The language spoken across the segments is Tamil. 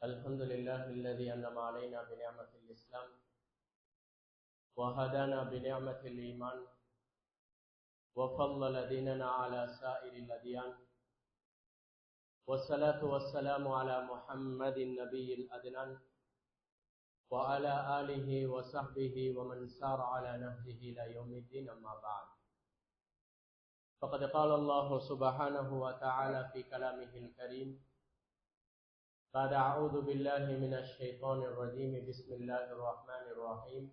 الحمد لله الذي أنعم علينا بنعمة الإسلام وهدانا بنعمة الإيمان وفضل ديننا على سائر الأديان والصلاة والسلام على محمد النبي الأدنان وعلى آله وصحبه ومن سار على نهجه إلى يوم الدين. أما بعد، فقد قال الله سبحانه وتعالى في كلامه الكريم: بعد أعوذ بالله من الشيطان الرجيم، بسم الله الرحمن الرحيم.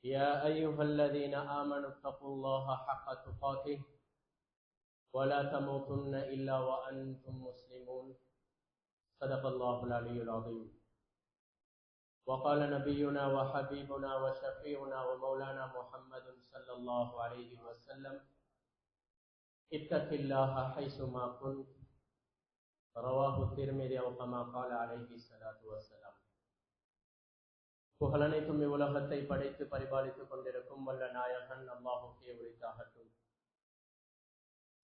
يا أيها الذين آمنوا اتقوا الله حق تقاته ولا تموتن إلا وأنتم مسلمون. صدق الله العلي العظيم. وقال نبينا وحبيبنا وشفيعنا ومولانا محمد صلى الله عليه وسلم: اتق الله حيثما كنت. رواه الترمذي أو كما قال عليه الصلاة والسلام. புகழனைத்தும் இவ்வுலகத்தை படைத்து பரிபாலித்துக் கொண்டிருக்கும் வல்ல நாயகன் அல்லாஹுக்கே உரித்தாகட்டும்.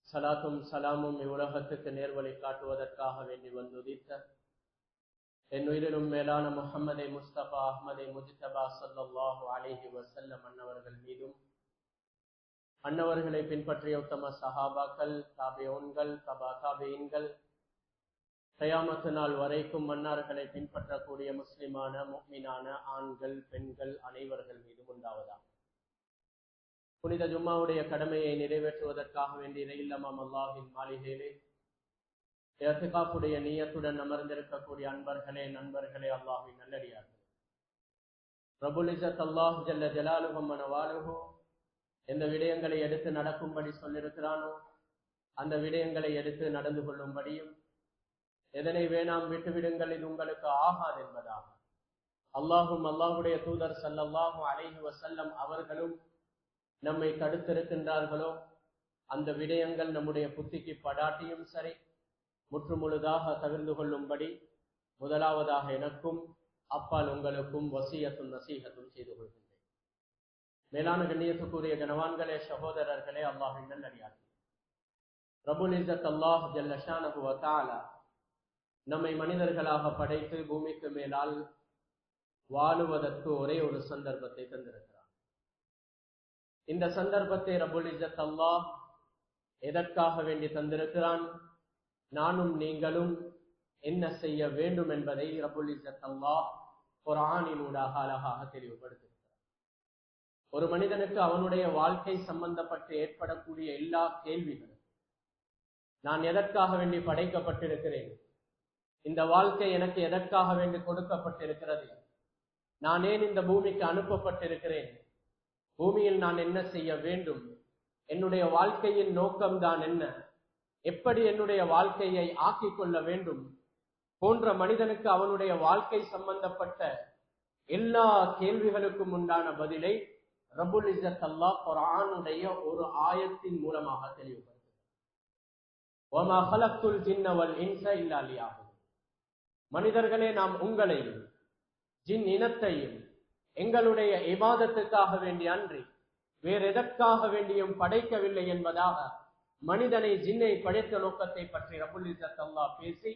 சலாத்தும் சலாமும் இவ்வுலகத்துக்கு நேர்வழி காட்டுவதற்காக வேண்டி வந்துதித்த என் உயிரிலும் மேலான முஹம்மதை முஸ்தபா அஹ்மதை முஜ்தபா ஸல்லல்லாஹு அலைஹி வஸல்லம் அன்னவர்கள் மீதும், அன்னவர்களை பின்பற்றிய உத்தம சஹாபாக்கள், தாபிஊன்கள், தபா தாபிஈன்கள், கயாமத்து நாள் வரைக்கும் மன்னார்களை பின்பற்றக்கூடிய முஸ்லிமான முஃமினான ஆண்கள் பெண்கள் அனைவர்கள் மீதும் உண்டாவதாக. புனித ஜும்மாவுடைய கடமையை நிறைவேற்றுவதற்காக வேண்டிய இல்லமாம் அல்லாஹின் மாளிகையிலே இஅ்திகாஃபுடைய நியத்துடன் அமர்ந்திருக்கக்கூடிய அன்பர்களே, நண்பர்களே, அல்லாஹ்வின் நல்லடியார்களே, ரப்புல் இஸ்ஸத் அல்லாஹ் ஜல்ல ஜலாலுஹு வனவாலுஹு எந்த விடயங்களை எடுத்து நடக்கும்படி சொல்லியிருக்கிறானோ அந்த விடயங்களை எடுத்து நடந்து கொள்ளும்படியும், எதனை வேணாம் விட்டுவிடுங்கள், இது உங்களுக்கு ஆகாது என்பதாக அல்லாஹும் அல்லாஹுடைய தூதர் ஸல்லல்லாஹு அலைஹி வஸல்லம் அவர்களும் நம்மை தடுத்திருக்கின்றார்களோ அந்த விடயங்கள் நம்முடைய புத்திக்கு படாட்டியும் சரி, முற்றுமுழுதாக தவிர்ந்து கொள்ளும்படி முதலாவதாக எனக்கும் அப்பால் உங்களுக்கும் வசியத்தும் நசீகத்தும் செய்து கொள்கின்றேன். மேலான கண்ணியத்துக்குரிய கனவான்களே, சகோதரர்களே, அல்லாஹ்வின் நல்லடியார்களே, ரப்புல் இஸ்ஸத் அல்லாஹ் ஜல்ல ஷானஹு வ தஆலா நம்மை மனிதர்களாக படைத்து பூமிக்கு மேலால் வாழுவதற்கு ஒரே ஒரு சந்தர்ப்பத்தை தந்திருக்கிறார். இந்த சந்தர்ப்பத்தை ரப்புல் இஸ்ஸத் அல்லாஹ் எதற்காக வேண்டி தந்திருக்கிறான், நானும் நீங்களும் என்ன செய்ய வேண்டும் என்பதை ரப்புல் இஸ்ஸத் அல்லாஹ் குர்ஆனினூடாக அழகாக தெளிவுபடுத்தியிருக்கிறார். ஒரு மனிதனுக்கு அவனுடைய வாழ்க்கை சம்பந்தப்பட்டு ஏற்படக்கூடிய எல்லா கேள்விகளும், நான் எதற்காக வேண்டி படைக்கப்பட்டிருக்கிறேன், இந்த வாழ்க்கை எனக்கு எதற்காக வேண்டி கொடுக்கப்பட்டிருக்கிறது, நான் ஏன் இந்த பூமிக்கு அனுப்பப்பட்டிருக்கிறேன், பூமியில் நான் என்ன செய்ய வேண்டும், என்னுடைய வாழ்க்கையின் நோக்கம்தான் என்ன, எப்படி என்னுடைய வாழ்க்கையை ஆக்கிக் கொள்ள வேண்டும் போன்ற மனிதனுக்கு அவனுடைய வாழ்க்கை சம்பந்தப்பட்ட எல்லா கேள்விகளுக்கும் உண்டான பதிலை ரப்புல் இஸ்ஸத் அல்லாஹ் குர்ஆனுடைய ஒரு ஆயத்தின் மூலமாக தெளிவுபடுத்துகிறார். வமா ஹலக்துல் ஜின்ன வல் இன்ஸ இல்லா லியஅபுதூன். மனிதர்களே, நாம் உங்களையும் ஜின் இனத்தையும் எங்களுடைய இபாதத்துக்காக வேண்டி அன்றி வேறு எதற்காக வேண்டியும் படைக்கவில்லை என்பதாக மனிதனை ஜின்னை படைத்த நோக்கத்தை பற்றி ரப்புல் இஸ்ஸத் அல்லாஹ் பேசி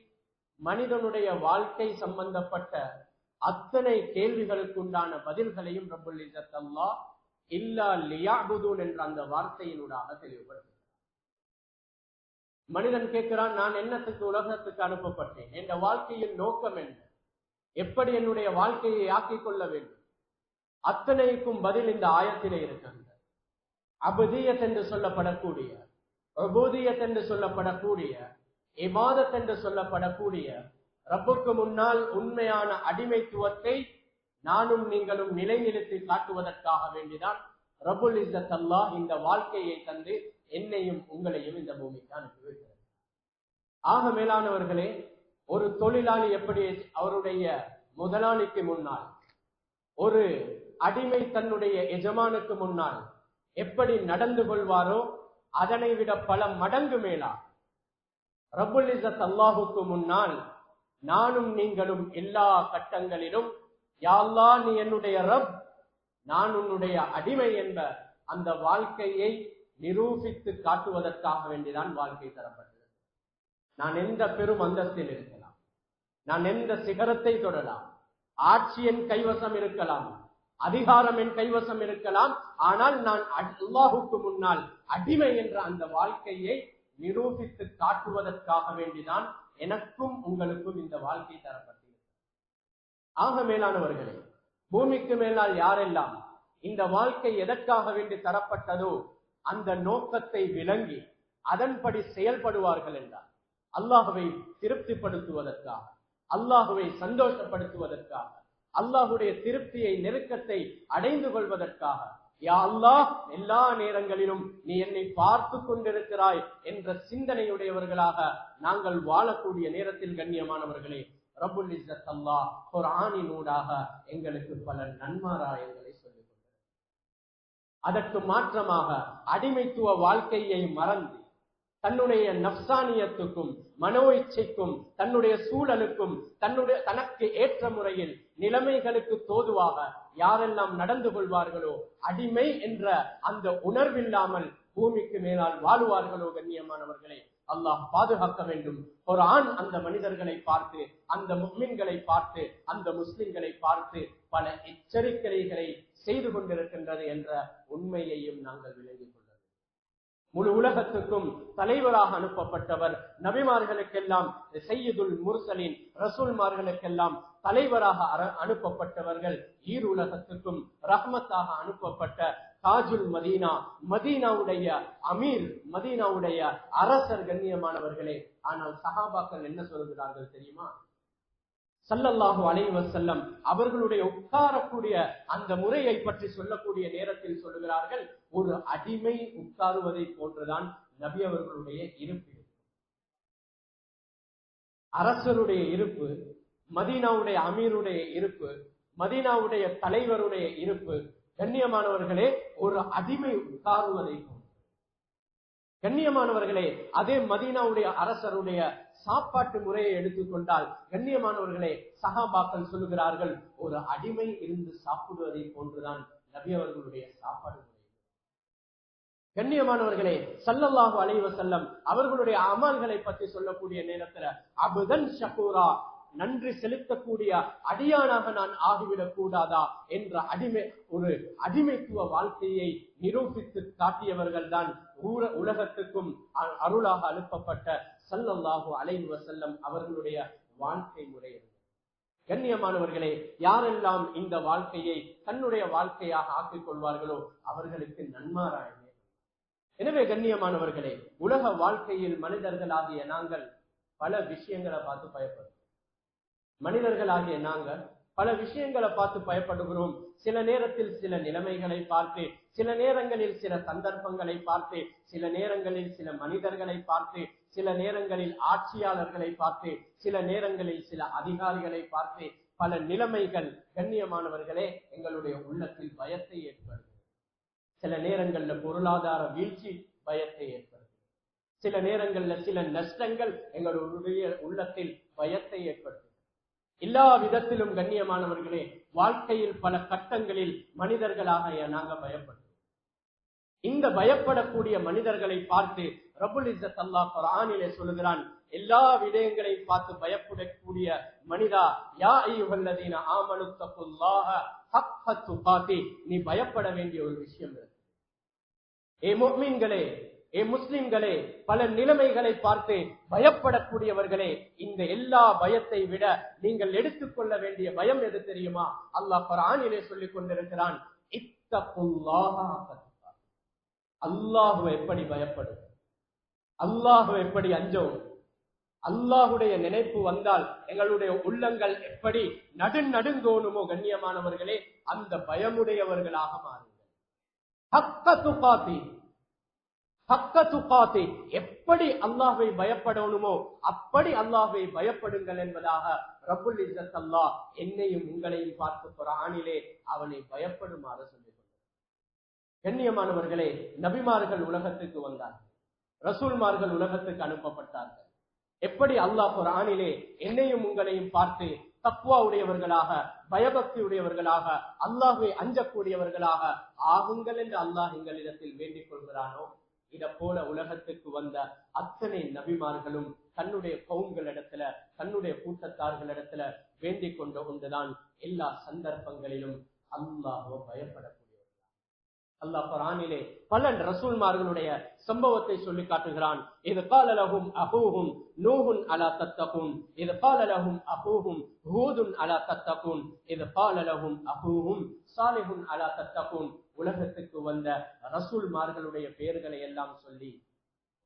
மனிதனுடைய வாழ்க்கை சம்பந்தப்பட்ட அத்தனை கேள்விகளுக்குண்டான பதில்களையும் ரப்புல் இஸ்ஸத் அல்லாஹ் இல்லா லியஅபுதூன் என்ற அந்த வார்த்தையினூடாக தெளிவுபடுத்துகிறார். மனிதன் கேட்கிறான், நான் என்னத்துக்கு உலகத்துக்கு அனுப்பப்பட்டேன், என்ற வாழ்க்கையின் நோக்கம் என்ன, எப்படி என்னுடைய வாழ்க்கையை ஆக்கிக் கொள்ள வேண்டும், அத்தனைக்கும் பதில் இந்த ஆயத்திலே இருக்கின்றது. அபுதியத் என்று சொல்லப்படக்கூடிய, உபூதியத் என்று சொல்லப்படக்கூடிய, இபாதத் என்று சொல்லப்படக்கூடிய ரப்புக்கு முன்னால் உண்மையான அடிமைத்துவத்தை நானும் நீங்களும் நிலைநிறுத்தி காட்டுவதற்காக வேண்டிதான் ரப்புல் இஸ்ஸத் அல்லாஹ் இந்த வாழ்க்கையை தந்து என்னையும் உங்களையும் இந்த பூமிக்கு அனுப்பி வைக்கிறது. ஆக மேலானவர்களே, ஒரு தொழிலாளி எப்படி அவருடைய முதலாளிக்கு முன்னால், ஒரு அடிமை தன்னுடைய எஜமானுக்கு முன்னால் எப்படி நடந்து கொள்வாரோ அதனை விட பல மடங்கு மேலா ரப்புல் இஸ்ஸத் அல்லாஹுக்கு முன்னால் நானும் நீங்களும் எல்லா கட்டங்களிலும், யா அல்லாஹ் நீ என்னுடைய ரப், நான் உன்னுடைய அடிமை என்ற அந்த வாழ்க்கையை நிரூபித்து காட்டுவதற்காக வேண்டிதான் வாழ்க்கை தரப்பட்டது. நான் எந்த பெரும் அந்தஸ்தில் இருக்கலாம், நான் எந்த சிகரத்தை தொடலாம், ஆட்சி என் கைவசம் இருக்கலாம், அதிகாரம் என் கைவசம் இருக்கலாம், ஆனால் நான் அல்லாஹுக்கு முன்னால் அடிமை என்ற அந்த வாழ்க்கையை நிரூபித்து காட்டுவதற்காக வேண்டிதான் எனக்கும் உங்களுக்கும் இந்த வாழ்க்கை தரப்பட்டது. ஆக மேலானவர்களே, பூமிக்கு மேலால் யாரெல்லாம் இந்த வாழ்க்கை எதற்காக வேண்டி தரப்பட்டதோ அந்த நோக்கத்தை விளங்கி அதன்படி செயல்படுவார்கள் என்றார், அல்லாஹுவை திருப்திப்படுத்துவதற்காக, அல்லாஹுவை சந்தோஷப்படுத்துவதற்காக, அல்லாஹுடைய திருப்தியை நெருக்கத்தை அடைந்து கொள்வதற்காக, யா அல்லாஹ் எல்லா நேரங்களிலும் நீ என்னை பார்த்து கொண்டிருக்கிறாய் என்ற சிந்தனையுடையவர்களாக நாங்கள் வாழக்கூடிய நேரத்தில் கண்ணியமானவர்களே, ரப்புல் இஸ்ஸத் அல்லாஹ் குர்ஆனினூடாக எங்களுக்கு பல நன்மாராயங்களை சொல்லிக் கொண்டார். அதற்கு மாற்றமாக அடிமைத்துவ வாழ்க்கையை மறந்து தன்னுடைய நப்சானியத்துக்கும் மனோ இச்சைக்கும் தன்னுடைய சூழலுக்கும் தனக்கு ஏற்ற முறையில் நிலைமைகளுக்கு தோதுவாக யாரெல்லாம் நடந்து கொள்வார்களோ, அடிமை என்ற அந்த உணர்வில்லாமல் பூமிக்கு மேலால் வாழுவார்களோ, கண்ணியமானவர்களே, அல்லாஹ் பாதுகாக்க வேண்டும். குர்ஆன் அந்த மனிதர்களை பார்த்து, அந்த முஃமின்களை பார்த்து, அந்த முஸ்லிம்களை பார்த்து பல எச்சரிக்கைகளை செய்து கொண்டிருக்கின்றது என்ற உண்மையையும் நாங்கள் விளங்கிக் கொள்ள. முழு உலகத்துக்கும் தலைவராக அனுப்பப்பட்டவர், நபிமார்களுக்கெல்லாம் சையதுல் முர்சலின், ரசூல்மார்களுக்கெல்லாம் தலைவராக அனுப்பப்பட்டவர்கள், ஈருலகத்துக்கும் ரஹ்மத்தாக அனுப்பப்பட்ட தாஜுல் மதீனா, மதீனாவுடைய அமீர், மதீனாவுடைய அரசர் கண்ணியமானவர்களே. ஆனால் சஹாபாக்கள் என்ன சொல்கிறார்கள் தெரியுமா? ஸல்லல்லாஹு அலைஹி வஸல்லம் அவர்களுடைய உட்காரக்கூடிய அந்த முறையை பற்றி சொல்லக்கூடிய நேரத்தில் சொல்லுகிறார்கள், ஒரு அடிமை உட்காருவதை போன்றுதான் நபி அவர்களுடைய இருப்பு. அரசருடைய இருப்பு, மதீனாவுடைய அமீருடைய இருப்பு, மதீனாவுடைய தலைவருடைய இருப்பு கண்ணியமானவர்களே ஒரு அடிமை உட்காருவதை போன்று. கண்ணியமானவர்களே, அதே மதீனாவுடைய அரசருடைய சாப்பாட்டு முறையை எடுத்துக்கொண்டால் கண்ணியமானவர்களே, சஹாபாக்கள் சொல்லுகிறார்கள், ஒரு அடிமை இருந்து சாப்பிடுவதை போன்றுதான் நபி அவர்களுடைய சாப்பாடு முறை. கண்ணியமானவர்களே, ஸல்லல்லாஹு அலைஹி வஸல்லம் அவர்களுடைய அமல்களை பற்றி சொல்லக்கூடிய நேரத்துல அபுதன் ஷகூரா, நன்றி செலுத்தக்கூடிய அடியானாக நான் ஆகிவிடக் கூடாதா என்ற ஒரு அடிமைத்துவ வாழ்க்கையை நிரூபித்து காட்டியவர்கள் தான் உலகத்துக்கும் அருளாக அனுப்பப்பட்ட ஸல்லல்லாஹு அலைஹி வஸல்லம் அவர்களுடைய வாழ்க்கை முறை. கண்ணியமானவர்களே, யாரெல்லாம் இந்த வாழ்க்கையை தன்னுடைய வாழ்க்கையாக ஆக்கிக் கொள்வார்களோ அவர்களுக்கு நன்மாராயமே. எனவே கண்ணியமானவர்களே, உலக வாழ்க்கையில் மனிதர்களாகிய நாங்கள் பல விஷயங்களை பார்த்து பயப்படுறோம். மனிதர்களாகிய நாங்கள் பல விஷயங்களை பார்த்து பயப்படுகிறோம். சில நேரத்தில் சில நிலைமைகளை பார்த்து, சில நேரங்களில் சில சந்தர்ப்பங்களை பார்த்து, சில நேரங்களில் சில மனிதர்களை பார்த்து, சில நேரங்களில் ஆட்சியாளர்களை பார்த்து, சில நேரங்களில் சில அதிகாரிகளை பார்த்து, பல நிலைமைகள் கண்ணியமானவர்களே எங்களுடைய உள்ளத்தில் பயத்தை ஏற்படுகிறது. சில நேரங்கள்ல பொருளாதார வீழ்ச்சி பயத்தை ஏற்படுகிறது. சில நேரங்கள்ல சில நஷ்டங்கள் எங்களுடைய உள்ளத்தில் பயத்தை ஏற்படுத்தும். எல்லா விதத்திலும் கண்ணியமானவர்களே வாழ்க்கையில் பல கட்டங்களில் மனிதர்களாக நாங்க பயப்படுறோம். இந்த பயப்படக்கூடிய மனிதர்களை பார்த்து ரப்புல் இஸ்ஸத் அல்லாஹ் குர்ஆனிலே சொல்லுகிறான், எல்லா விடயங்களை பார்த்து பயப்படக்கூடிய மனிதா, யா அய்யுஹல்லதீன ஆமனு தக்குல்லாஹ ஹக்க துகாதி, நீ பயப்பட வேண்டிய ஒரு விஷயம் இருக்கு. ஏ முஃமின்களே, ஏ முஸ்லிம்களே, பல நிலைமைகளை பார்த்து பயப்படக்கூடியவர்களே, இந்த எல்லா பயத்தை விட நீங்கள் எடுத்துக்கொள்ள வேண்டிய பயம் எது தெரியுமா? அல்லாஹ் குர்ஆனிலே சொல்லிக் கொண்டிருக்கிறான், இத்தகுல்லாஹ ஹக்க துகாதி. அல்லாஹ்வை எப்படி பயப்படும், அல்லாஹ்வை எப்படி அஞ்சோம், அல்லாஹுடைய நினைப்பு வந்தால் எங்களுடைய உள்ளங்கள் எப்படி நடுங்கோணுமோ கண்ணியமானவர்களே, அந்த பயமுடையவர்களாக மாறுங்கள். ஹக்க துகாதி, ஹக்க துகாதி, எப்படி அல்லாஹ்வை பயப்படணுமோ அப்படி அல்லாஹ்வை பயப்படுங்கள் என்பதாக ரப்புல் இஸ்ஸத் அல்லாஹ் என்னையும் உங்களையும் பார்த்து குர்ஆனிலே அவனை பயப்படுமாறு சொல்லிக் கொண்டார். கண்ணியமானவர்களே, நபிமார்கள் உலகத்துக்கு வந்தார்கள், ரசூல்மார்கள் உலகத்துக்கு அனுப்பப்பட்டார்கள். எப்படி அல்லாஹ் குர்ஆனிலே என்னையும் உங்களையும் பார்த்து தக்வா உடையவர்களாக, பயபக்தி உடையவர்களாக, அல்லாஹ்வை அஞ்சக்கூடியவர்களாக ஆகுங்கள் என்று அல்லாஹ் எங்களிடத்தில் வேண்டிக் கொள்கிறானோ, இதை போல உலகத்துக்கு வந்த அத்தனை நபிமார்களும் தன்னுடைய கவுன்களிடத்துல தன்னுடைய கூட்டத்தார்களிடத்துல வேண்டிக் கொண்ட ஒன்றுதான் எல்லா சந்தர்ப்பங்களிலும் அல்லாஹ்வை பயப்படக்கூடியவர். அல்லாஹ் குர்ஆனிலே பல ரசூல்மார்களுடைய சம்பவத்தை சொல்லி காட்டுகிறான். இது قال لهم اخوهم نوح الا تتقون இது قال لهم اخوهم هود الا تتقون இது قال لهم اخوهم صالح الا تتقون. உலகத்துக்கு வந்த ரசூல்மார்களுடைய பெயர்களை எல்லாம் சொல்லி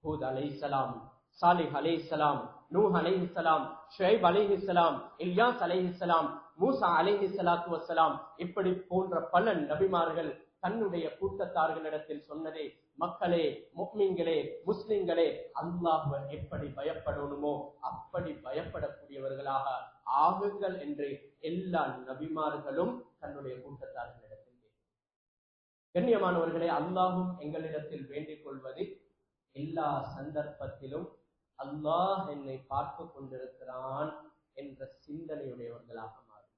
ஹூத் அலைஹிஸ்ஸலாம், சாலிஹ் அலைஹிஸ்ஸலாம், நூஹ் அலைஹிஸ்ஸலாம், ஷுஐப் அலைஹிஸ்ஸலாம், இல்யாஸ் அலைஹிஸ்ஸலாம், மூசா அலைஹிஸ்ஸலாத்து வஸ்ஸலாம், இப்படி போன்ற பல நபிமார்கள் தன்னுடைய கூட்டத்தார்களிடத்தில் சொன்னதே, மக்களே, முஃமின்களே, முஸ்லிம்களே, அல்லாஹ்வை எப்படி பயப்படணுமோ அப்படி பயப்படக்கூடியவர்களாக ஆகுங்கள் என்று எல்லா நபிமார்களும் தன்னுடைய கூட்டத்தார்களிடத்தில். கண்ணியமானவர்களே, அல்லாஹும் எங்களிடத்தில் வேண்டிக் கொள்வது எல்லா சந்தர்ப்பத்திலும் அல்லாஹ் என்னை பார்த்து கொண்டிருக்கிறான் என்ற சிந்தனையுடையவர்களாக மாறும்.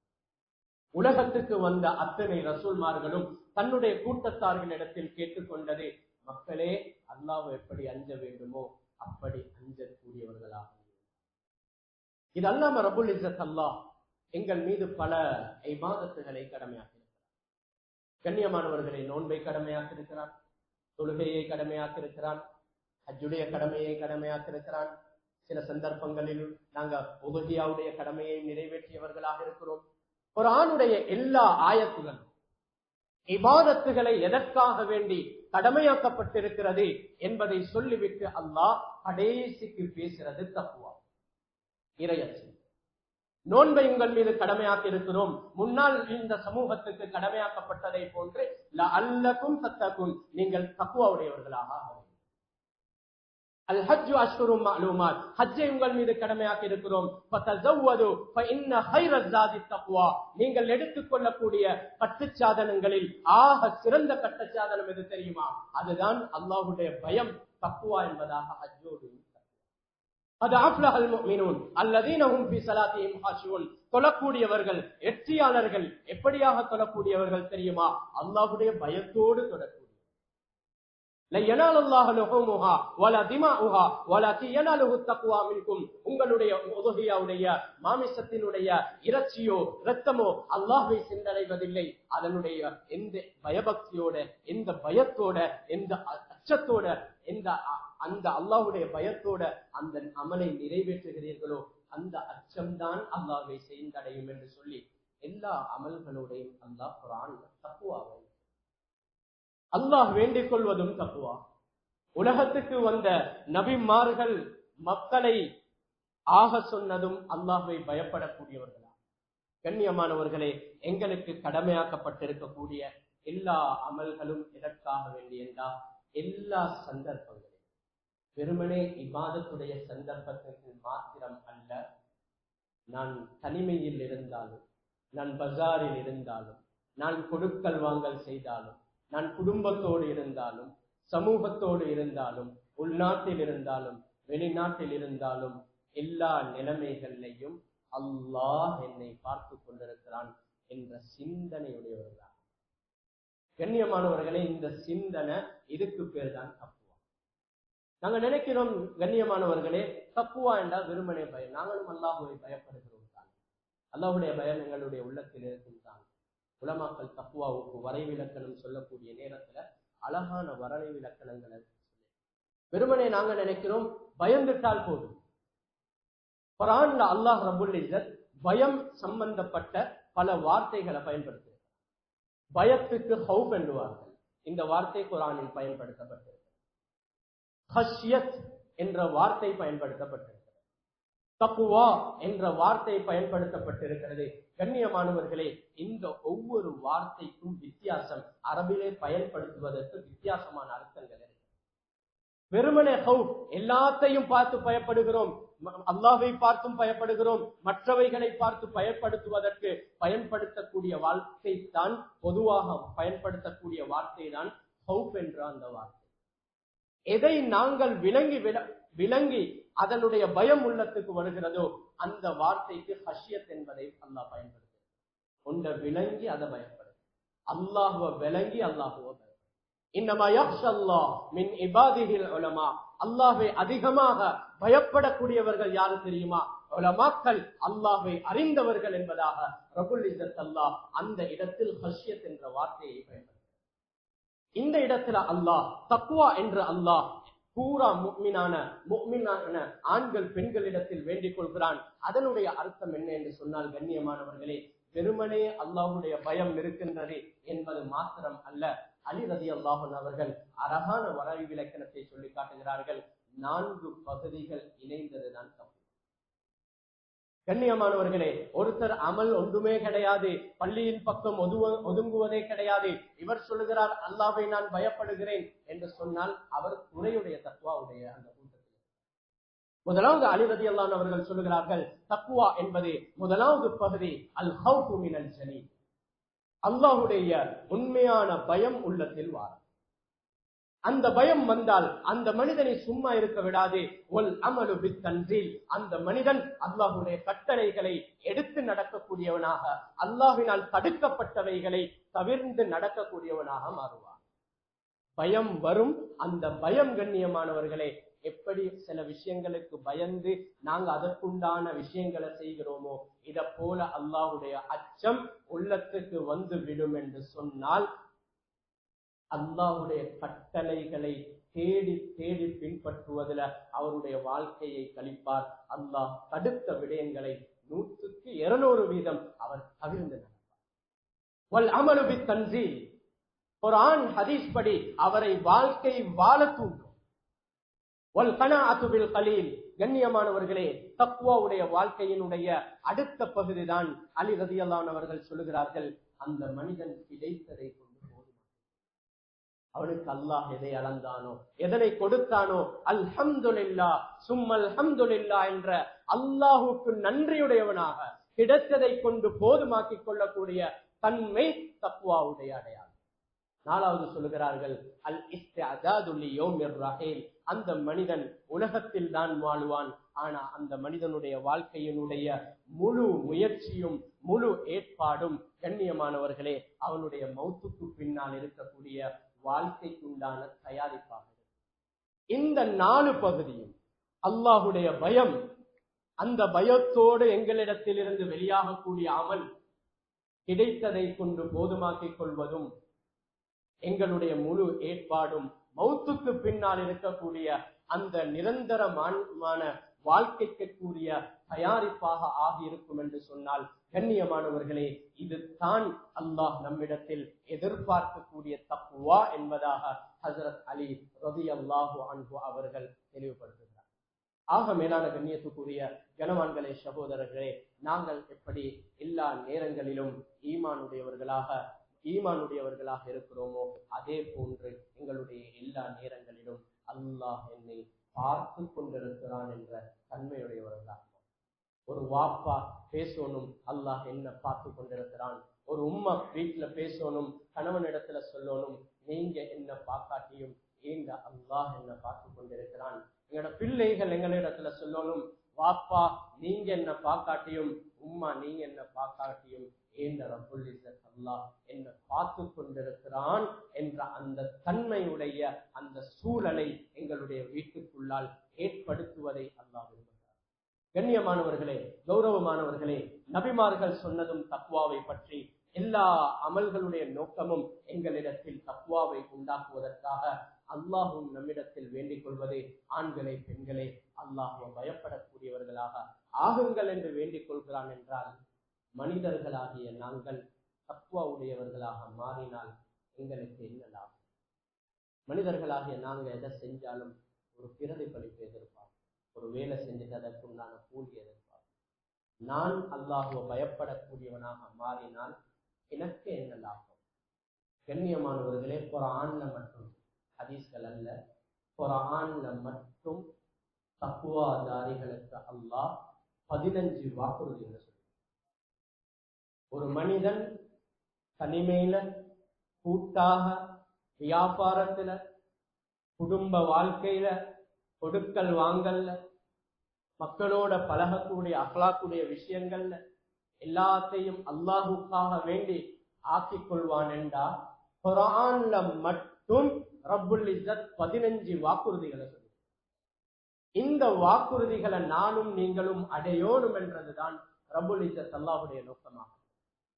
உலகத்துக்கு வந்த அத்தனை ரசூல்மார்களும் தன்னுடைய கூட்டத்தார்களிடத்தில் கேட்டுக்கொண்டது, மக்களே, அல்லாஹ் எப்படி அஞ்ச வேண்டுமோ அப்படி அஞ்சக்கூடியவர்களாக. இது அல்லாஹ் ரப்புல் இஸ்ஸத் அல்லாஹ் எங்கள் மீது பல இபாதத்துகளை கடமையாக்கியிருக்கிறார். கண்ணியமானவர்களை, நோன்பை கடமையாக்கியிருக்கிறார், தொழுகையை கடமையாக்கியிருக்கிறான், ஹஜ்ஜுடைய கடமையை கடமையாக்கியிருக்கிறான். சில சந்தர்ப்பங்களில் நாங்கள் உதுஹியாவுடைய கடமையை நிறைவேற்றியவர்களாக இருக்கிறோம். குர்ஆனுடைய எல்லா ஆயத்துகளும் இபாதத்துகளை எதற்காக வேண்டி கடமையாக்கப்பட்டிருக்கிறது என்பதை சொல்லிவிட்டு அல்லாஹ் கடைசிக்கு பேசுறது தக்வா, இறையச்சம். நோன்பை உங்கள் மீது கடமையாக்கி இருக்கிறோம், முன்னால் இந்த சமூகத்துக்கு கடமையாக்கப்பட்டதை போன்று லஅல்லகும் தத்தகுன், நீங்கள் தக்வாவுடையவர்களாக ஆக. அல் ஹஜ்ஜு அஷ்ஹுரும் மஅலூமாத், ஹஜ்ஜை உங்கள் மீது கடமையாக்கி இருக்கிறோம். ஃபதஸவ்வது ஃபஇன்ன கைரஸ் ஸாதி தக்வா, நீங்கள் எடுத்துக்கொள்ளக்கூடிய கட்டுச்சாதனங்களில் ஆக சிறந்த கட்டுச்சாதனம் எது தெரியுமா? அதுதான் அல்லாஹ்வுடைய பயம், தக்வா என்பதாக ஹஜ்ஜோடு. அது அஃப்லஹல் முஃமினூன் அல்லதீன ஹும் ஃபீ ஸலாத்திஹிம் ஹாஷிஊன், தொழக்கூடியவர்கள் வெற்றியாளர்கள். எப்படியாக தொழக்கூடியவர்கள் தெரியுமா? அல்லாஹ்வுடைய பயத்தோடு தொழக்கூடிய. உங்களுடைய உதுஹியாவுடைய மாமிசத்தினுடைய இறைச்சியோ இரத்தமோ அல்லாஹ்வை சென்றடைவதில்லை. அதனுடைய எந்த பயபக்தியோட, எந்த பயத்தோட, எந்த அச்சத்தோட, அந்த அல்லாஹ்வுடைய பயத்தோட அந்த அமலை நிறைவேற்றுகிறீர்களோ அந்த அச்சம்தான் அல்லாஹ்வை சென்றடையும் என்று சொல்லி எல்லா அமல்களோடையும் அல்லாஹ் குர்ஆன்ல தக்வாவை அல்லாஹ் வேண்டிக் கொள்வதும் தக்வா. உலகத்துக்கு வந்த நபிமார்கள் மக்களை ஆக சொன்னதும் அல்லாஹ்வை பயப்படக்கூடியவர்களா. கண்ணியமானவர்களே, எங்களுக்கு கடமையாக்கப்பட்டிருக்கக்கூடிய எல்லா அமல்களும் எதற்காக வேண்டி என்றால் எல்லா சந்தர்ப்பங்களும் வெறுமனே இபாதத்துடைய சந்தர்ப்பத்திற்கு மாத்திரம் அல்ல. நான் தனிமையில் இருந்தாலும், நான் பஜாரில் இருந்தாலும், நான் கொடுக்கல் வாங்கல் செய்தாலும், நான் குடும்பத்தோடு இருந்தாலும், சமூகத்தோடு இருந்தாலும், உள்நாட்டில் இருந்தாலும், வெளிநாட்டில் இருந்தாலும், எல்லா நிலைமைகளிலையும் அல்லாஹ் என்னை பார்த்து கொண்டிருக்கிறான் என்ற சிந்தனையுடையவர்களாக. கண்ணியமானவர்களே, இந்த சிந்தனை இதுக்கு பேர் தான் தக்குவா. நாங்க நினைக்கிறோம் கண்ணியமானவர்களே, தக்குவா என்றால் வெறுமனே பயம். நாங்களும் அல்லாஹுவை பயப்படுகிறோம் தான். அல்லாஹுடைய பயம் எங்களுடைய உள்ளத்தில் இருக்கும் தான். உலமாக்கள் தக்வாவுக்கு வரைவிலக்கணம் சொல்லக்கூடிய நேரத்துல அழகான வரைவிலக்கணங்களை வெறுமனே நாங்க நினைக்கிறோம் பயந்துட்டால் போதும். குர்ஆன்ல அல்லாஹ் ரப்புல் இஸ்ஸத் பயம் சம்பந்தப்பட்ட பல வார்த்தைகளை பயன்படுத்துகிறார். பயத்துக்கு ஹவுப் என்பார்கள். இந்த வார்த்தை குர்ஆனில் பயன்படுத்தப்பட்டிருக்கிறது. ஹஷ்யத் என்ற வார்த்தை பயன்படுத்தப்பட்டிருக்கிறது. தக்வா என்ற வார்த்தை பயன்படுத்தப்பட்டிருக்கிறது. கண்ணியமானவர்களே, இந்த ஒவ்வொரு வார்த்தைக்கும் வித்தியாசம், அரபிலே பயன்படுத்துவதற்கு வித்தியாசமான அர்த்தங்கள் இருக்கு. வெறுமனே ஹவுப், எல்லாத்தையும் பார்த்து பயப்படுகிறோம், அல்லாஹ்வை பார்த்தும் பயப்படுகிறோம், மற்றவைகளை பார்த்து பயன்படுத்துவதற்கு பயன்படுத்தக்கூடிய வார்த்தை தான், பொதுவாக பயன்படுத்தக்கூடிய வார்த்தை தான் ஹவுப் என்ற அந்த வார்த்தை. எதை நாங்கள் விளங்கி அதனுடைய பயம் உள்ளத்துக்கு வருகிறதோ அந்த வார்த்தைக்கு ஹஷ்யத் என்பதை அல்லாஹ் பயன்படுத்துகிறார். ஒன்றை விளங்கி அதை பயன்படுது. அல்லாஹுவை விளங்கி அல்லாஹுவை பயன்படுது. இன்னமா யக்ஷல்லாஹ் மின் இபாதிஹில் உலமா. அல்லாஹ்வை அதிகமாக பயப்படக்கூடியவர்கள் யாரு தெரியுமா? உலமாக்கள், அல்லாஹ்வை அறிந்தவர்கள் என்பதாக ரப்புல் இஸ்ஸத் அல்லாஹ் அந்த இடத்தில் ஹஷ்யத் என்ற வார்த்தையை பயன்படுத்துகிறார். இந்த இடத்துல அல்லாஹ் தக்வா என்று அல்லாஹ் பூரா முஃமினான ஆண்கள் பெண்களிடத்தில் வேண்டிக் கொள்கிறான். அதனுடைய அர்த்தம் என்ன என்று சொன்னால், கண்ணியமானவர்களே, வெறுமனே அல்லாஹ்வுடைய பயம் இருக்கின்றது என்பது மாத்திரம் அல்ல. அலி ரலியல்லாஹு அன்ஹு அவர்கள் அழகான வரைவு விளக்கணத்தை சொல்லி காட்டுகிறார்கள். 4 பகுதிகள் இணைந்ததுதான் தப்பு. கண்ணியமானவர்களே, ஒருத்தர் அமல் ஒன்றுமே கிடையாது, பள்ளியின் பக்கம் ஒதுங்குவதே கிடையாது, இவர் சொல்லுகிறார் அல்லாஹ்வை நான் பயப்படுகிறேன் என்று சொன்னால் அவர் குறையுடைய தக்வாவுடைய அந்த கூட்டத்தில். முதலாவது அலி ரலியல்லாஹு அன்ஹு அவர்கள் சொல்லுகிறார்கள், தக்வா என்பது முதலாவது பகுதி அல் ஹவ்ஃபு மினல் ஜலீல். அல்லாஹ்வுடைய உண்மையான பயம் உள்ளத்தில் வாரும். அந்த பயம் வந்தால் அந்த மனிதனை சும்மா இருக்க விடாது. ஒல் அமலு பித்தன்சீல். அந்த மனிதன் அல்லாஹ்வுடைய கட்டளைகளை எடுத்து நடக்கக்கூடியவனாக, அல்லாஹ்வினால் தடுக்கப்பட்டவைகளை தவிர்த்து நடக்கக்கூடியவனாக மாறுவான். பயம் வரும். அந்த பயம், கண்ணியமானவர்களே, எப்படி சில விஷயங்களுக்கு பயந்து நாங்க அதற்குண்டான விஷயங்களை செய்கிறோமோ, இத போல அல்லாஹ்வுடைய அச்சம் உள்ளத்துக்கு வந்து விடும் என்று சொன்னால், அல்லாஹ்வுடைய கட்டளைகளை தேடி தேடி பின்பற்றுவதில் அவருடைய வாழ்க்கையை கழிப்பார். அல்லாஹ் தடுத்த விடயங்களை 100% அவர் தவிர்ந்து நடப்பார். வல் அமலு பித்தன்சீல். குர்ஆன் ஹதீஸ் படி அவரை வாழ்க்கை வாழ தூண்டும். வல் கனாஅத்து பில் கலீல். கண்ணியமானவர்களே, தக்வாவுடைய வாழ்க்கையினுடைய அடுத்த பகுதிதான் அலி ரலியல்லாஹு அன்ஹு அவர்கள் சொல்லுகிறார்கள், அந்த மனிதன் கிடைத்ததை கொண்டு போதும். அவனுக்கு அல்லாஹ் எதை அளந்தானோ, எதனை கொடுத்தானோ, அல்ஹம்துலில்லாஹ் சும்மல் அல்ஹம்துலில்லாஹ் என்ற அல்லாஹுக்கு நன்றியுடையவனாக கிடைத்ததை கொண்டு போதுமாக்கிக் கொள்ளக்கூடிய தன்மை தக்வாவுடைய அடையாளம். 4வது சொல்லுகிறார்கள், அல் இஸ்திஅதாது லியௌமிர் ரஹீல். அந்த மனிதன் உலகத்தில் தான் வாழுவான், ஆனா அந்த மனிதனுடைய வாழ்க்கையினுடைய முழு முயற்சியும் முழு ஏற்பாடும், கண்ணியமானவர்களே, அவனுடைய மௌத்துக்கு பின்னால் இருக்கக்கூடிய வாழ்க்கைக்குண்டான தயாரிப்பாக. இந்த 4 பகுதியும் அல்லாஹ்வுடைய பயம், அந்த பயத்தோடு எங்களிடத்தில் இருந்து வெளியாகக்கூடிய அமல், கிடைத்ததை கொண்டு போதுமாக்கிக் கொள்வதும், எங்களுடைய முழு ஏற்பாடும் மௌத்துக்கு பின்னால் இருக்கக்கூடிய அந்த நிரந்தரமான வாழ்க்கைக்கு கூடிய தயாரிப்பாக ஆகியிருக்கும் என்று சொன்னால், கண்ணியமானவர்களே, இது தான் அல்லாஹ் நம்மிடத்தில் எதிர்பார்க்கக்கூடிய தக்வா என்பதாக ஹஜ்ரத் அலி ரலியல்லாஹு அன்ஹு அவர்கள் தெளிவுபடுத்துகிறார். ஆக மேலான கண்ணியத்துக்குரிய கனவான்களே, சகோதரர்களே, நாங்கள் எப்படி எல்லா நேரங்களிலும் ஈமானுடையவர்களாக இருக்கிறோமோ, அதே போன்று எங்களுடைய எல்லா நேரங்களிலும் அல்லாஹ் என்னை பார்த்து கொண்டிருக்கிறான் என்ற தன்மையுடையவர்களாக. ஒரு வாப்பா பேசணும், அல்லாஹ் என்ன பார்த்து கொண்டிருக்கிறான். ஒரு உம்மா வீட்டுல பேசணும், கணவனிடத்துல சொல்லணும், நீங்க என்ன பார்க்காட்டியும் ஏங்க அல்லாஹ் என்ன பார்த்து கொண்டிருக்கிறான். எங்களோட பிள்ளைகள் எங்களிடத்துல சொல்லணும், வாப்பா நீங்க என்ன பார்க்காட்டியும், உம்மா நீங்க என்ன பார்க்காட்டியும் ஏந்த ரப்புல் இஸ்ஸத் அல்லாஹ் என்ன பார்த்து கொண்டிருக்கிறான் என்ற அந்த தன்மையுடைய அந்த சூழலை எங்களுடைய வீட்டுக்குள்ளால் ஏற்படுத்துவதை அல்லாஹ் விரும்புகிறார். கண்ணியமானவர்களே, கௌரவமானவர்களே, நபிமார்கள் சொன்னதும் தக்வாவை பற்றி. எல்லா அமல்களுடைய நோக்கமும் எங்களிடத்தில் தக்வாவை உண்டாக்குவதற்காக. அல்லாஹும் நம்மிடத்தில் வேண்டிக் கொள்வதே, ஆண்களே பெண்களே, அல்லாஹ்வை பயப்படக்கூடியவர்களாக ஆகுங்கள் என்று வேண்டிக் கொள்கிறான். என்றால் மனிதர்களாகிய நாங்கள் தக்வா உடையவர்களாக மாறினால் எங்களுக்கு என்ன லாபம்? மனிதர்களாகிய நாங்கள் எதை செஞ்சாலும் ஒரு பிரதிபலிப்பு எதிர்பார்ப்போம், ஒரு வேலை செஞ்சுட்டு அதற்குண்டான கூலி எதிர்பார்ப்போம். நான் அல்லாஹ்வை பயப்படக்கூடியவனாக மாறினால் எனக்கு என்ன லாபம்? கண்ணியமானவர்களே, குர்ஆன்ல மட்டும், ஹதீஸ்கள் அல்ல, குர்ஆன்ல மட்டும் தக்வாதாரிகளுக்கு அல்லாஹ் 15 வாக்குறுதிகளை சொல்லி. ஒரு மனிதன் தனிமையில, கூட்டாக, வியாபாரத்துல, குடும்ப வாழ்க்கையில, கொடுக்கல் வாங்கல்ல, மக்களோட பழகக்கூடிய அக்லாக்குடைய விஷயங்கள்ல எல்லாத்தையும் அல்லாஹுக்காக வேண்டி ஆக்கிக் கொள்வான் என்றா, குர்ஆன்ல மட்டும் மட்டும் ரப்புல் இஸ்ஸத் 15 வாக்குறுதிகளை சொல்லி, இந்த வாக்குறுதிகளை நானும் நீங்களும் அடையோனும் என்றதுதான் ரப்புல் இஸ்ஸத் அல்லாஹ்வுடைய நோக்கமாகும்.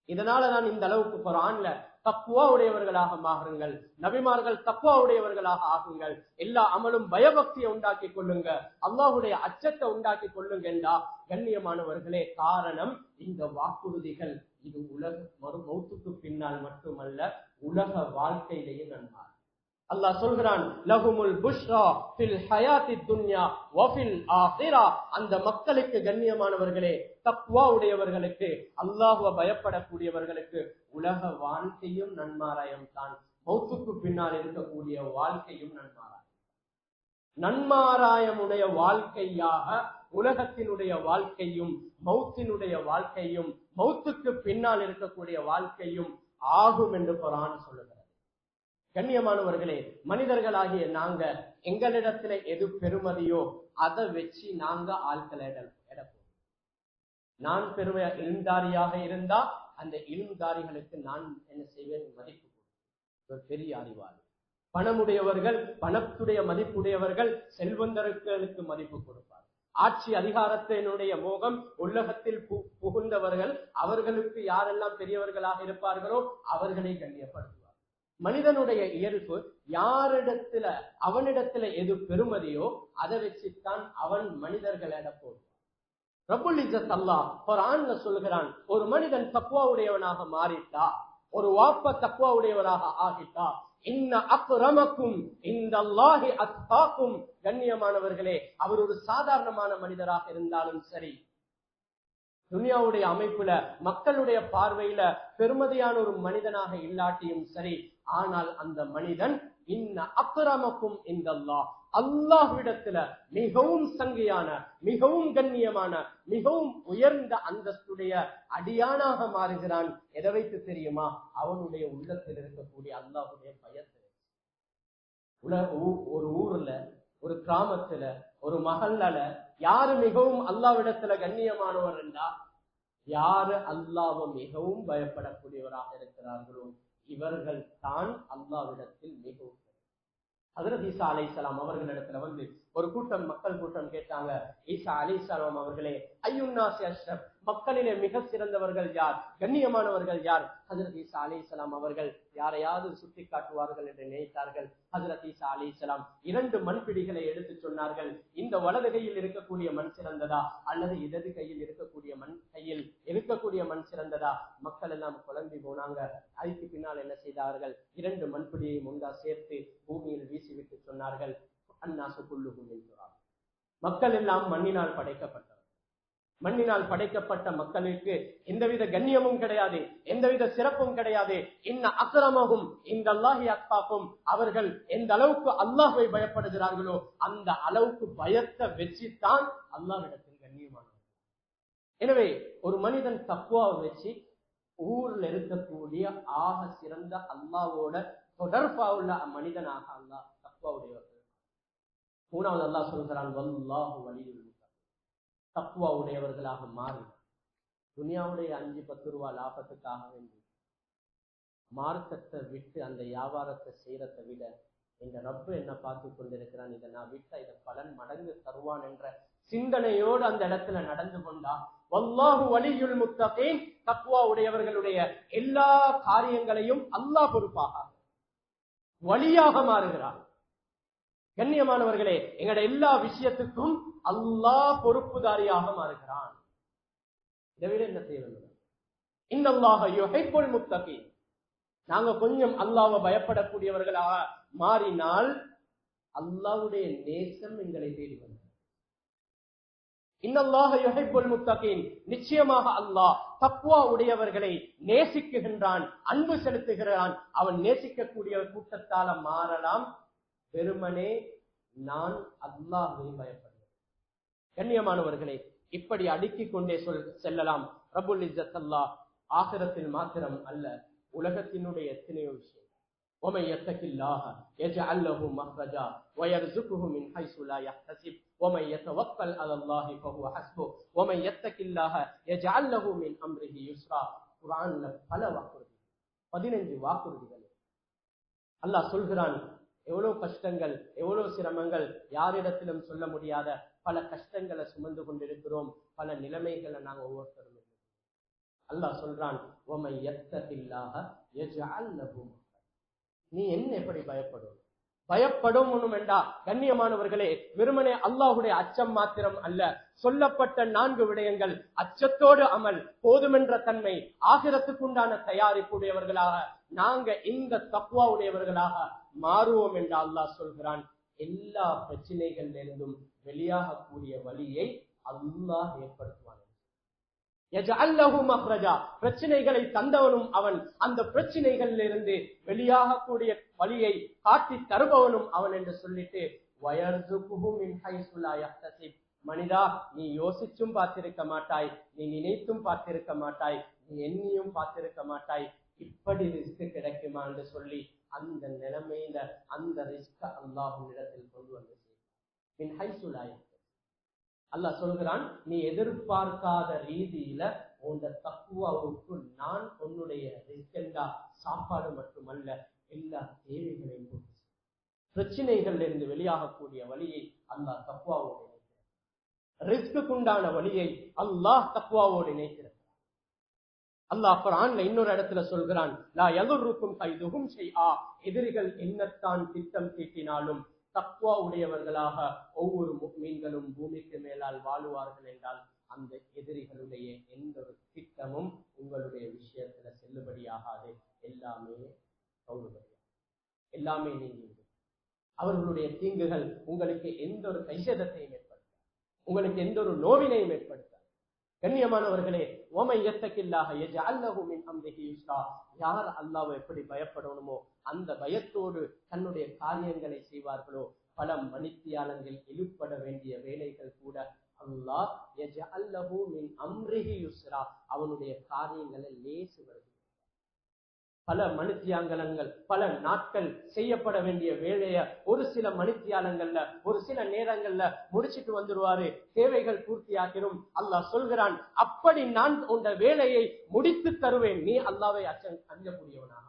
இதனாலதான் இந்த அளவுக்கு குர்ஆன்ல தக்வா உடையவர்களாக மாறுங்கள், நபிமார்கள் தக்வா உடையவர்களாக ஆகுங்கள், எல்லா அமலும் பயபக்தியை உண்டாக்கி கொள்ளுங்க, அல்லாஹ்வுடைய அச்சத்தை உண்டாக்கி கொள்ளுங்க என்றா கண்ணியமானவர்களே. காரணம், இந்த வாக்குறுதிகள் இது உலக மௌத்துக்கு பின்னால் மட்டுமல்ல, உலக வாழ்க்கையிலேயே நன்மார். அல்லாஹ் சொல்கிறான், லஹுமுல் புஷ்ரா ஃபில் ஹயாத்தித் துன்யா வ ஃபில் ஆகிரா. அந்த மக்களுக்கு கண்ணியமானவர்களே, தக்வா உடையவர்களுக்கு, அல்லாஹ்வை பயப்படக்கூடியவர்களுக்கு உலக வாழ்க்கையும் நன்மாராயம் தான், மௌத்துக்கு பின்னால் இருக்கக்கூடிய வாழ்க்கையும் நன்மாராயம். நன்மாராயமுடைய வாழ்க்கையாக உலகத்தினுடைய வாழ்க்கையும் மௌத்தினுடைய வாழ்க்கையும் மௌத்துக்கு பின்னால் இருக்கக்கூடிய வாழ்க்கையும் ஆகும் என்று குர்ஆன் சொல்லுகிறது. கண்ணியமானவர்களே, மனிதர்களாகிய நாங்க எங்களிடத்துல எது பெருமதியோ அதை வச்சு நாங்க ஆட்களை எடப்போம். நான் பெருமை இல்ம்தாரியாக இருந்தா அந்த இல்ம்தாரிகளுக்கு நான் என்ன செய்வேன், மதிப்பு கொடுப்பேன். பெரிய அறிவாளி. பணமுடையவர்கள், பணத்துடைய மதிப்புடையவர்கள் செல்வந்தர்களுக்கு மதிப்பு கொடுப்பார். ஆட்சி அதிகாரத்தினுடைய மோகம் உலகத்தில் புகுந்தவர்கள், அவர்களுக்கு யாரெல்லாம் பெரியவர்களாக இருப்பார்களோ அவர்களை கண்ணியப்படுத்துவார். மனிதனுடைய இயல்பு, யாரிடத்துல அவனிடத்துல எது பெருமதியோ அதை வச்சுத்தான் அவன் மனிதர்களிட போடுவான். ரப்புல் இஸ்ஸத் அல்லாஹ் குர்ஆன்ல சொல்கிறான், ஒரு மனிதன் தக்வா உடையவனாக மாறிட்டா, ஒரு வாப்ப தக்வா உடையவராக ஆகிட்டா, இன்ன அக்ரமக்கும் இந்தல்லாஹி அத்காக்கும். கண்ணியமானவர்களே, அவர் ஒரு சாதாரணமான மனிதராக இருந்தாலும் சரி, துனியாவுடைய அமைப்புல மக்களுடைய பார்வையில பெருமதியான ஒரு மனிதனாக இல்லாட்டியும் சரி, ஆனால் அந்த மனிதன் இன்ன அக்ரமக்கும் இந்தல்லாஹ், அல்லாஹ்விடத்துல மிகவும் சங்கையான, மிகவும் கண்ணியமான, மிகவும் உயர்ந்த அந்தஸ்துடைய அடியானாக மாறுகிறான். எதை வைத்து தெரியுமா? அவனுடைய உள்ளத்தில் இருக்கக்கூடிய அல்லாஹ்வுடைய பயத்தை. ஒரு ஊர்ல, ஒரு கிராமத்துல, ஒரு மஹல்லால யாரு மிகவும் அல்லாஹ்விடத்துல கண்ணியமானவர் என்றா, யாரு அல்லாஹ்வை மிகவும் பயப்படக்கூடியவராக இருக்கிறார்களோ இவர்கள் தான் அல்லாஹ்விடத்தில் மிகவும். ஹஜ்ரத் ஈசா அலைஹிஸ்ஸலாம் அவர்களிடத்துல வந்து ஒரு கூட்டம், மக்கள் கூட்டம் கேட்டாங்க, ஈசா அலைஹிஸ்ஸலாம் அவர்களே, அய்யுன்னாஸி அஷ்ரப், மக்களிலே மிக சிறந்தவர்கள் யார், கண்ணியமானவர்கள் யார்? ஹஜ்ரத் ஈசா அலைஹிஸ்ஸலாம் அவர்கள் யாரையாவது சுட்டி காட்டுவார்கள் என்று நினைத்தார்கள். ஹஜ்ரத் ஈசா அலைஹிஸ்ஸலாம் 2 மண்பிடிகளை எடுத்து சொன்னார்கள், இந்த வலது கையில் இருக்கக்கூடிய மண் சிறந்ததா அல்லது இடது கையில் இருக்கக்கூடிய மண் சிறந்ததா? மக்கள் எல்லாம் குழம்பி போனாங்க. அதுக்கு பின்னால் என்ன செய்தார்கள், 2 மண்பிடியை முண்டா சேர்த்து பூமியில் வீசிவிட்டு சொன்னார்கள், அன்னாசு குல்லுஹும் மின் துராப். மக்கள் எல்லாம் மண்ணினால் படைக்கப்பட்டவர். மண்ணினால் படைக்கப்பட்ட மக்களுக்கு எந்தவித கண்ணியமும் கிடையாது, எந்தவித சிறப்பும் கிடையாது. இன்ன அக்ரமஹும் இந்தல்லாஹி அத்காக்கும். அவர்கள் எந்த அளவுக்கு அல்லாஹ்வை பயப்படுகிறார்களோ அந்த அளவுக்கு பயத்தை வச்சுத்தான் அல்லாஹ்விடத்தில் கண்ணியமானவர். எனவே ஒரு மனிதன் தக்வாவை வச்சு ஊர்ல இருக்கக்கூடிய ஆக சிறந்த அல்லாஹ்வோட தொடர்பா உள்ள மனிதனாக அல்லாஹ் தக்வாவுடையவர்கள். 3வது அல்லாஹ் சொல்கிறான், வல்லாஹு வலியுல் முத்தகீன். தக்வா உடையவர்களாக மாறி துனியாவுடைய 5-10 ரூபாய் லாபத்துக்காக வேண்டி மார்க்கத்தை விட்டு அந்த வியாபாரத்தை செய்யறதை விட இந்த ரப்பு என்ன பார்த்து கொண்டிருக்கிறான், இதை நான் விட்டா இதை பலன் மடங்கு தருவான் என்ற சிந்தனையோடு அந்த இடத்துல நடந்து கொண்டா வல்லாஹு வலியுல் முத்தகீன். தக்வா உடையவர்களுடைய எல்லா காரியங்களையும் அல்லாஹ் பொறுப்பாக வலியாக மாறுகிறார். கண்ணியமானவர்களே, எங்கட எல்லா விஷயத்துக்கும் அல்லாஹ் பொறுப்புதாரியாக மாறுகிறான். இதை விட என்ன செய்ய வேண்டும்? இன்னல்லாஹ யுஹிப்புல் முத்தகீன். நாங்க கொஞ்சம் அல்லாஹ்வை பயப்படக்கூடியவர்களாக மாறினால் அல்லாஹ்வுடைய நேசம் எங்களை தேடி வந்தது. இன்னல்லாஹ யுஹிப்புல் முத்தகீன். நிச்சயமாக அல்லாஹ் தக்வா உடையவர்களை நேசிக்குகின்றான், அன்பு செலுத்துகிறான். அவன் நேசிக்கக்கூடிய கூட்டத்தால மாறலாம். வெறுமனே நான் அல்லாஹ்வை பயப்படுவேன். கண்ணியமானவர்களே, இப்படி அடுக்கிக் கொண்டே செல்லலாம். ரப்புல் இஸ்ஸத் அல்லாஹ் ஆகிரத்தில் மாத்திரம் அல்ல, உலகத்தினுடைய எத்தனையோ விஷயம். وَمَن يَتَّقِ اللَّهَ يَجْعَل لَّهُ مَخْرَجًا وَيَرْزُقْهُ مِنْ حَيْثُ لَا يَحْتَسِبُ وَمَن يَتَوَكَّلْ عَلَى اللَّهِ فَهُوَ حَسْبُهُ وَمَن يَتَّقِ اللَّهَ يَجْعَل لَّهُ مِنْ أَمْرِهِ يُسْرًا. குர்ஆன்ல பல வாக்குறுதிகள், 15 வாக்குறுதிகள். அல்லாஹ் சொல்கிறான், எவ்வளவு கஷ்டங்கள், எவ்வளவு சிரமங்கள், யாரிடத்திலும் சொல்ல முடியாத பல கஷ்டங்களை சுமந்து கொண்டிருக்கிறோம், பல நிலைமைகளை நாங்க ஒவ்வொருத்தரும். அல்லாஹ் சொல்றான், நீ என்ன எப்படி பயப்படும்? பயப்படும் என்றா கண்ணியமானவர்களே, வெறுமனே அல்லாஹுடைய அச்சம் மாத்திரம் அல்ல, சொல்லப்பட்ட 4 விடயங்கள், அச்சத்தோடு அமல், போதுமென்ற தன்மை, ஆகிரத்துக்குண்டான தயாரிப்புடையவர்களாக நாங்க இந்த தக்வா உடையவர்களாக மாறுவோம் என்று அல்லாஹ் சொல்கிறான். எல்லா பிரச்சனைகளிலிருந்தும் வெளியாகக்கூடிய வழியை அல்லாஹ் ஏற்படுத்துவான். பிரச்சனைகளை தந்தவனும் அவன், அந்த பிரச்சனைகளிலிருந்து வெளியாகக்கூடிய வழியை காட்டி தருபவனும் அவன் என்று சொல்லிட்டு, மனிதா, நீ யோசிச்சும் பார்த்திருக்க மாட்டாய், நீ நினைத்தும் பார்த்திருக்க மாட்டாய், நீ எண்ணியும் பார்த்திருக்க மாட்டாய், இப்படி ரிஸ்க் கிடைக்குமா என்று சொல்லி அந்த நிலைமையில அந்த ரிஸ்க் அல்லாஹ்விடத்தில் கொண்டு வந்து அல்லாஹ் சொல்கிறான், நீ எதிர்பார்க்காத ரீதியில உங்க தக்வாவுக்கு நான் உன்னுடைய ரிஸ்கெண்டா சாப்பாடு மட்டுமல்ல, எல்லா தேவைகளையும் பூர்த்தி செய்யும். பிரச்சனைகள்ல இருந்து வெளியாகக்கூடிய வழியை அல்லாஹ் தக்வாவோடு இணைக்கிறார். ரிஸ்க்குண்டான வழியை அல்லாஹ் தக்வாவோடு இணைக்கிறார். அல்லாஹ் குர்ஆன்ல இன்னொரு இடத்துல சொல்கிறான், லா யதுர்ருக்கும் கைதுஹும் ஷைஆ, எதிரிகள் என்னத்தான் திட்டம் தீட்டினாலும் தக்வா உடையவர்களாக ஒவ்வொரு முஃமின்களும் பூமிக்கு மேலால் வாழுவார்கள் என்றால் அந்த எதிரிகளுடைய எந்த ஒரு திட்டமும் உங்களுடைய விஷயத்துல செல்லுபடியாகாது. எல்லாமே எல்லாமே நீங்கிவிடும். அவர்களுடைய தீங்குகள் உங்களுக்கு எந்த ஒரு கைசேதத்தையும் ஏற்படுத்த, உங்களுக்கு எந்த ஒரு நோவினையும் ஏற்படுத்த. கண்ணியமானவர்களே, யார் அல்லாஹ்வை எப்படி பயப்படணுமோ அந்த பயத்தோடு தன்னுடைய காரியங்களை செய்வார்களோ, பல மணித்தியாலங்கள் இழுப்பட வேண்டிய வேலைகள் கூட அல்லாஹ் யஜஅல்லஹு மின் அம்ரிஹி யுஸ்ரா, அவனுடைய காரியங்களை லேசு வருகிறது. பல மணித்தியாலங்கள், பல நாட்கள் செய்யப்பட வேண்டிய வேலைய ஒரு சில மணித்தியாலங்கள்ல, ஒரு சில நேரங்கள்ல முடிச்சிட்டு வந்துருவாரு, தேவைகள் பூர்த்தியாகிரும். அல்லாஹ் சொல்கிறான், அப்படி நான் உண்ட வேலையை முடித்து தருவேன், நீ அல்லாஹ்வை அஞ்சக்கூடியவனாக.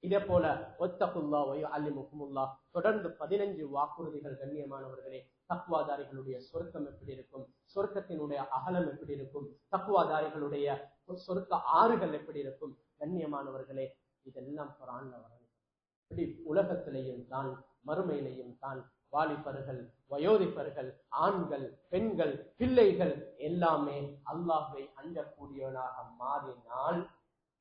இதே போல வத்தகுல்லாஹ் வ யுஅல்லிமுகுமுல்லாஹ், தொடர்ந்து 15 வாக்குறுதிகள். கண்ணியமானவர்களே, தக்வாதாரிகளுடைய சொர்க்கம் எப்படி இருக்கும், சொர்க்கத்தினுடைய அகலம் எப்படி இருக்கும், தக்வாதாரிகளுடைய சொர்க்க ஆறுகள் எப்படி இருக்கும். கண்ணியமானவர்களே, இதெல்லாம் குர்ஆன்ல வரும். இப்படி உலகத்திலேயும் தான் மறுமையிலையும் தான் வாலிபர்கள், வயோதிபர்கள், ஆண்கள், பெண்கள், பிள்ளைகள் எல்லாமே அல்லாஹ்வை அஞ்சக்கூடியவனாக மாறினால்,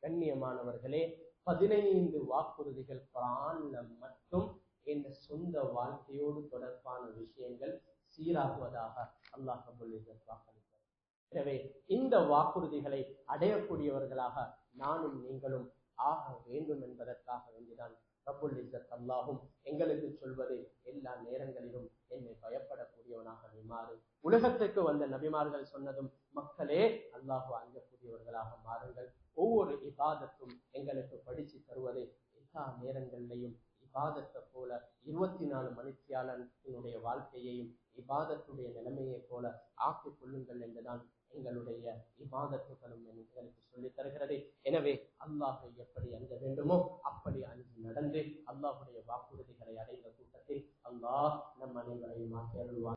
கண்ணியமானவர்களே, 15 வாக்குறுதிகள் குர்ஆன்ல மட்டும் என்ற சொந்த வாழ்க்கையோடு தொடர்பான விஷயங்கள் சீராகுவதாக அல்லாஹ் ரப்பல் இஸ்ஸத் வாக்களித்தார். எனவே இந்த வாக்குறுதிகளை அடையக்கூடியவர்களாக நானும் நீங்களும் ஆக வேண்டும் என்பதற்காக வேண்டிதான் ரப்பல் இஸ்ஸத் அல்லாஹும் எங்களுக்கு சொல்வது, எல்லா நேரங்களிலும் என்னை பயப்படக்கூடியவனாக நீ மாறு. உலகத்துக்கு வந்த நபிமார்கள் சொன்னதும், மக்களே அல்லாஹ்வை அஞ்சக்கூடியவர்களாக மாறுங்கள். ஒவ்வொரு இபாதத்தும் எங்களுக்கு படிச்சு தருவது, எல்லா நேரங்களிலையும் இபாதத்தை போல 24 மணித்தியாலனுடைய வாழ்க்கையையும் இபாதத்துடைய நிலைமையை போல ஆக்கிக் கொள்ளுங்கள் என்றுதான் எங்களுடைய இபாதத்துகளும் எங்களுக்கு சொல்லித் தருகிறது. எனவே அல்லாஹை எப்படி அஞ்ச வேண்டுமோ அப்படி அஞ்சு நடந்து அல்லாஹுடைய வாக்குறுதிகளை அடைந்த கூட்டத்தில் அல்லாஹ் நம் அனைவரையும் மாற்றி அருள்வார்.